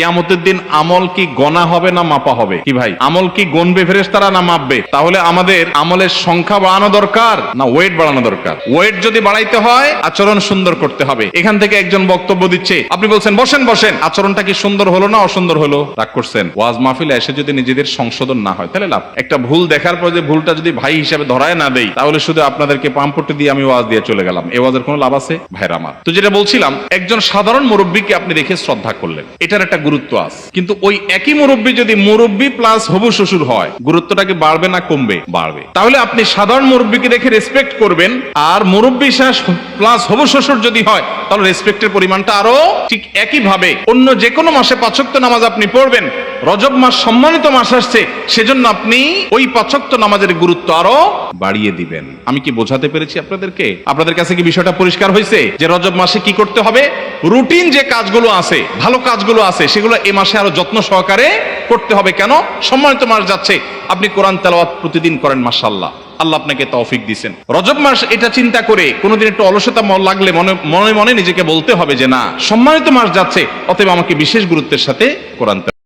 কিয়ামতের দিন আমল কি গণা হবে না মাপা হবে? কি ভাই, আমল কি গণবে ফেরেশতারা না মাপবে? তাহলে আমাদের আমলের সংখ্যা বাড়ানো দরকার না ওয়েট বাড়ানো দরকার? ওয়েট যদি বাড়াইতে হয় আচরণ সুন্দর করতে হবে। এখান থেকে একজন বক্তব্য দিচ্ছে, আপনি বলছেন বসেন বসেন, আচরণটা কি সুন্দর হলো না অসুন্দর হলো? রাগ করছেন? ওয়াজ মাহফিলে এসে যদি নিজেদের সংশোধন না হয় তাহলে লাভ। একটা ভুল দেখার পর যে ভুলটা যদি ভাই হিসাবে ধরায় না দেই, তাহলে শুধু আপনাদেরকে পাম্পটি দিয়ে আমি ওয়াজ দিয়ে চলে গেলাম। এই ওয়াজের কোনো লাভ আছে? ভাইরা আমার, তো যেটা বলছিলাম, একজন সাধারণ মুরব্বীকে আপনি দেখে শ্রদ্ধা করলেন, এটার একটা গুরুত্ব আছে। কিন্তু ওই একই মুরব্বী যদি মুরব্বী প্লাস হবু শ্বশুর হয়, গুরুত্বটা কি বাড়বে না কমবে? বাড়বে। তাহলে আপনি সাধারণ মুরব্বীকে দেখে রেসপেক্ট করবেন, আর মুরব্বী প্লাস হবু শ্বশুর যদি হয়, তাহলে রেসপেক্টের পরিমাণটা আরো ঠিক একই ভাবে অন্য যে কোনো মাসে 5 ওয়াক্ত নামাজ আপনি পড়বেন। রজব মাস সম্মানিত মাস আসছে, সেজন্য আপনি ওই 5 ওয়াক্ত নামাজের গুরুত্ব আরো বাড়িয়ে দিবেন। আমি কি বোঝাতে পেরেছি আপনাদেরকে? আপনাদের কাছে কি বিষয়টা পরিষ্কার হয়েছে যে রজব মাসে কি করতে হবে? রুটিন যে কাজগুলো আছে, ভালো কাজগুলো আছে, সেগুলো এই মাসে আরো যত্ন সহকারে করতে হবে। কেন? সম্মানিত মাস যাচ্ছে, আপনি কোরআন তেলাওয়াত প্রতিদিন করেন, মাশাআল্লাহ, আল্লাহ আপনাকে তৌফিক দিয়েছেন। রজব মাস এটা চিন্তা করে কোনোদিন একটু অলসতা লাগলে মনে মনে নিজেকে বলতে হবে যে না, সম্মানিত মাস যাচ্ছে, অতএব আমাকে বিশেষ গুরুত্বের সাথে কোরআন তেলাওয়াত